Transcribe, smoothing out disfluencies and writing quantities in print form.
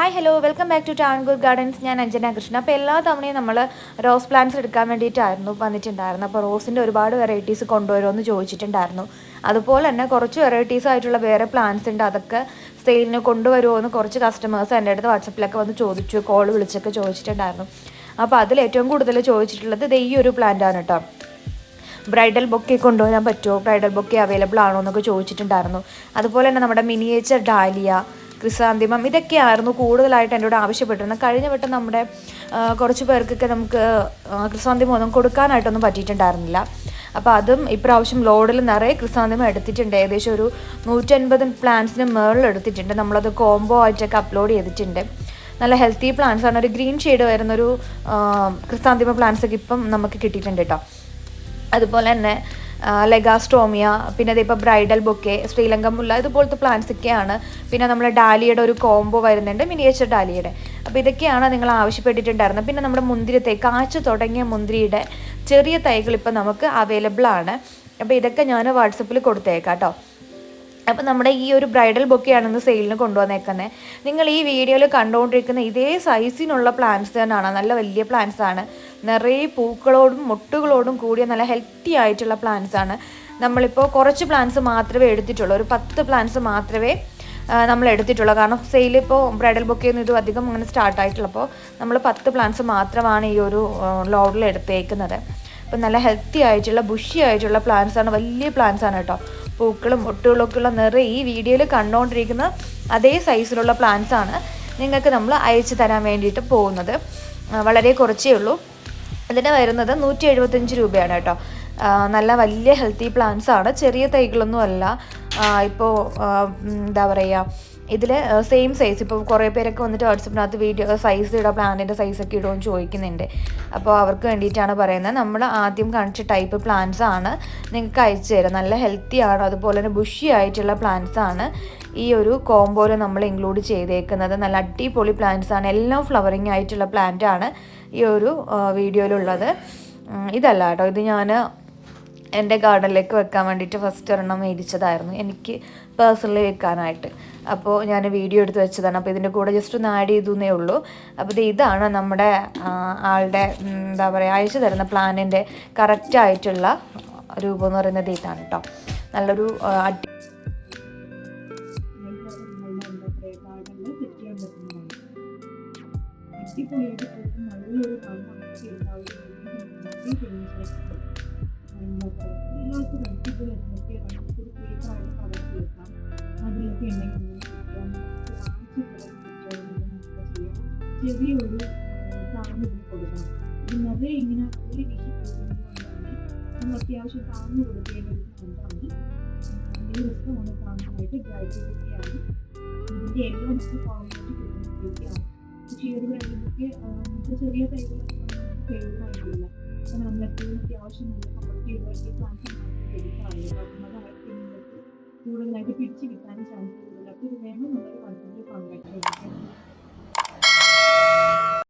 Hi hello welcome back to Tangoor gardens. ഞാൻ അഞ്ജന കൃഷ്ണ. അപ്പോൾ എല്ലാ തവണയും നമ്മൾ റോസ് പ്ലാന്റ്സ് എടുക്കാൻ വേണ്ടിയിട്ടായിരുന്നു വന്നിട്ടുണ്ടായിരുന്നു. അപ്പോൾ റോസിൻ്റെ ഒരുപാട് വെറൈറ്റീസ് കൊണ്ടുവരുമെന്ന് ചോദിച്ചിട്ടുണ്ടായിരുന്നു. അതുപോലെ തന്നെ കുറച്ച് വെറൈറ്റീസ് ആയിട്ടുള്ള വേറെ പ്ലാന്റ്സ് ഉണ്ട്, അതൊക്കെ സെയിലിന് കൊണ്ടുവരുമോ എന്ന് കുറച്ച് കസ്റ്റമേഴ്സ് എൻ്റെ അടുത്ത് വാട്സപ്പിലൊക്കെ വന്ന് ചോദിച്ചു, കോൾ വിളിച്ചൊക്കെ ചോദിച്ചിട്ടുണ്ടായിരുന്നു. അപ്പോൾ അതിൽ ഏറ്റവും കൂടുതൽ ചോദിച്ചിട്ടുള്ളത് ഈ ഒരു പ്ലാന്റാണ് കേട്ടോ. ബ്രൈഡൽ ബൊക്കെ കൊണ്ടുവരാൻ പറ്റുമോ, ബ്രൈഡൽ ബൊക്കെ അവൈലബിൾ ആണോ എന്നൊക്കെ ചോദിച്ചിട്ടുണ്ടായിരുന്നു. അതുപോലെ തന്നെ നമ്മുടെ മിനിയേച്ചർ ഡാലിയ, ക്രിസാന്തിമം, ഇതൊക്കെയായിരുന്നു കൂടുതലായിട്ട് എന്നോട് ആവശ്യപ്പെട്ടിരുന്നത്. കഴിഞ്ഞ വട്ടം നമ്മുടെ കുറച്ച് പേർക്കൊക്കെ നമുക്ക് ക്രിസാന്തിമം ഒന്നും കൊടുക്കാനായിട്ടൊന്നും പറ്റിയിട്ടുണ്ടായിരുന്നില്ല. അപ്പോൾ അതും ഇപ്രാവശ്യം ലോഡിൽ നിറയെ ക്രിസാന്തിമം എടുത്തിട്ടുണ്ട്. ഏകദേശം ഒരു 150 പ്ലാന്റ്സിന് മുകളിൽ എടുത്തിട്ടുണ്ട്. നമ്മളത് കോംബോ ആയിട്ടൊക്കെ അപ്ലോഡ് ചെയ്തിട്ടുണ്ട്. നല്ല ഹെൽത്തി പ്ലാന്റ്സ് ആണ്. ഒരു ഗ്രീൻ ഷെയ്ഡ് വരുന്നൊരു ക്രിസാന്തിമ പ്ലാന്റ്സ് ഒക്കെ ഇപ്പം നമുക്ക് കിട്ടിയിട്ടുണ്ട് കേട്ടോ. അതുപോലെ തന്നെ ലെഗാസ്റ്റോമിയ, പിന്നെ ഇതിപ്പോൾ ബ്രൈഡൽ ബൊക്കെ, ശ്രീലങ്കൻ മുല്ല, ഇതുപോലത്തെ പ്ലാന്റ്സ് ഒക്കെയാണ്. പിന്നെ നമ്മുടെ ഡാലിയുടെ ഒരു കോംബോ വരുന്നുണ്ട്, മിനിയേച്ചർ ഡാലിയുടെ. അപ്പോൾ ഇതൊക്കെയാണ് നിങ്ങൾ ആവശ്യപ്പെട്ടിട്ടുണ്ടായിരുന്നത്. പിന്നെ നമ്മുടെ മുന്തിരി തൈ, കാച്ചു തുടങ്ങിയ മുന്തിരിയുടെ ചെറിയ തൈകൾ ഇപ്പം നമുക്ക് അവൈലബിൾ ആണ്. അപ്പോൾ ഇതൊക്കെ ഞാൻ വാട്സപ്പിൽ കൊടുത്തേക്കാം കേട്ടോ. അപ്പോൾ നമ്മുടെ ഈ ഒരു ബ്രൈഡൽ ബൊക്കെയാണെന്ന് സെയിലിന് കൊണ്ടുവന്നേക്കുന്നത്. നിങ്ങൾ ഈ വീഡിയോയിൽ കണ്ടുകൊണ്ടിരിക്കുന്ന ഇതേ സൈസിനുള്ള പ്ലാന്റ്സ് തന്നെയാണ്. നല്ല വലിയ പ്ലാന്റ്സ് ആണ്, നിറയെ പൂക്കളോടും മൊട്ടുകളോടും കൂടിയ നല്ല ഹെൽത്തി ആയിട്ടുള്ള പ്ലാന്റ്സ് ആണ്. നമ്മളിപ്പോൾ കുറച്ച് പ്ലാന്റ്സ് മാത്രമേ എടുത്തിട്ടുള്ളൂ, ഒരു 10 പ്ലാന്റ്സ് മാത്രമേ നമ്മൾ എടുത്തിട്ടുള്ളൂ. കാരണം സെയിലിപ്പോൾ ബ്രൈഡൽ ബൊക്കെയൊന്നും ഇത് അധികം അങ്ങനെ സ്റ്റാർട്ടായിട്ടുള്ളപ്പോൾ നമ്മൾ 10 പ്ലാന്റ്സ് മാത്രമാണ് ഈ ഒരു ലോഡിൽ എടുത്തേക്കുന്നത്. അപ്പം നല്ല ഹെൽത്തി ആയിട്ടുള്ള ബുഷി ആയിട്ടുള്ള പ്ലാന്റ്സ് ആണ്, വലിയ പ്ലാന്റ്സ് ആണ് കേട്ടോ. പൂക്കളും ഒട്ടുകളൊക്കെ ഉള്ള നിറയെ ഈ വീഡിയോയിൽ കണ്ടുകൊണ്ടിരിക്കുന്ന അതേ സൈസിലുള്ള പ്ലാന്റ്സ് ആണ് നിങ്ങൾക്ക് നമ്മൾ അയച്ചു തരാൻ വേണ്ടിയിട്ട് പോകുന്നത്. വളരെ കുറച്ചേ ഉള്ളൂ. ഇതിന് വരുന്നത് 175 രൂപയാണ് കേട്ടോ. നല്ല വലിയ ഹെൽത്തി പ്ലാന്റ്സ് ആണ്, ചെറിയ തൈകളൊന്നും അല്ല. ഇപ്പോൾ എന്താ പറയുക, ഇതിൽ സെയിം സൈസ്, ഇപ്പോൾ കുറേ പേരൊക്കെ വന്നിട്ട് വാട്സപ്പിനകത്ത് വീഡിയോ സൈസ് ഇടുക, പ്ലാന്റിൻ്റെ സൈസൊക്കെ ഇടുമെന്ന് ചോദിക്കുന്നുണ്ട്. അപ്പോൾ അവർക്ക് വേണ്ടിയിട്ടാണ് പറയുന്നത്. നമ്മൾ ആദ്യം കാണിച്ച ടൈപ്പ് പ്ലാന്റ്സ് ആണ് നിങ്ങൾക്ക് അയച്ചു തരാം. നല്ല ഹെൽത്തി ആണ്, അതുപോലെ തന്നെ ബുഷി ആയിട്ടുള്ള പ്ലാന്റ്സ് ആണ് ഈ ഒരു കോംബോയിൽ നമ്മൾ ഇൻക്ലൂഡ് ചെയ്തേക്കുന്നത്. നല്ല അടിപൊളി പ്ലാന്റ്സ് ആണ്, എല്ലാം ഫ്ലവറിങ് ആയിട്ടുള്ള പ്ലാന്റ് ആണ് ഈ ഒരു വീഡിയോയിലുള്ളത്. ഇതല്ല കേട്ടോ, ഇത് ഞാൻ എൻ്റെ ഗാർഡനിലേക്ക് വെക്കാൻ വേണ്ടിയിട്ട് ഫസ്റ്റ് ഒരെണ്ണം മേടിച്ചതായിരുന്നു, എനിക്ക് പേഴ്സണലി വെക്കാനായിട്ട്. അപ്പോൾ ഞാൻ വീഡിയോ എടുത്ത് വെച്ചതാണ്. അപ്പോൾ ഇതിൻ്റെ കൂടെ ജസ്റ്റ് ഒന്ന് ആഡ് ചെയ്തേ ഉള്ളൂ. അപ്പോൾ ഇതാണ് നമ്മുടെ ആളുടെ എന്താ പറയുക അയച്ചു തരുന്ന പ്ലാനിൻ്റെ കറക്റ്റായിട്ടുള്ള രൂപം എന്ന് പറയുന്നത് ഇതാണ് കേട്ടോ. നല്ലൊരു ചെറിയൊരു താങ്ങ് കൊടുക്കണം. ഇത് നിറയെ ഇങ്ങനെ ഒരു വീശി കൊടുക്കുന്നതുകൊണ്ട് തന്നെ നമ്മൾ അത്യാവശ്യം താങ്ങ് കൊടുക്കേണ്ട ഒരു പ്ലാന്റാണ്. ഈ രസമാണ് താങ്ങായിട്ട് ബ്രൈഡൽ ബൊക്കെയാണ്. ഇതിൻ്റെ എല്ലാം നമുക്ക് കോമ്പായിട്ട് കിട്ടുന്ന ബൊക്കെയാണ്. പക്ഷേ ഈ ഒരു ബ്രൈഡൽ ബൊക്കെ നമുക്ക് ചെറിയ തൈകളൊന്നും ഫേവറായിട്ടില്ല. അപ്പം നമ്മളെപ്പോഴും അത്യാവശ്യം നല്ല കമ്പർട്ടീവ് ആയിട്ട് പ്ലാന്റ്സ് എടുക്കാറുണ്ട്. അപ്പം അതായിട്ട് നിങ്ങൾക്ക് കൂടുതലായിട്ട് പിടിച്ച് കിട്ടാൻ ചാൻസ് കൂടുതൽ. അപ്പോൾ ഇത് വേണം നമ്മളൊരു കൺസൾട്ട് കോൺടാക്ട് ചെയ്യാം.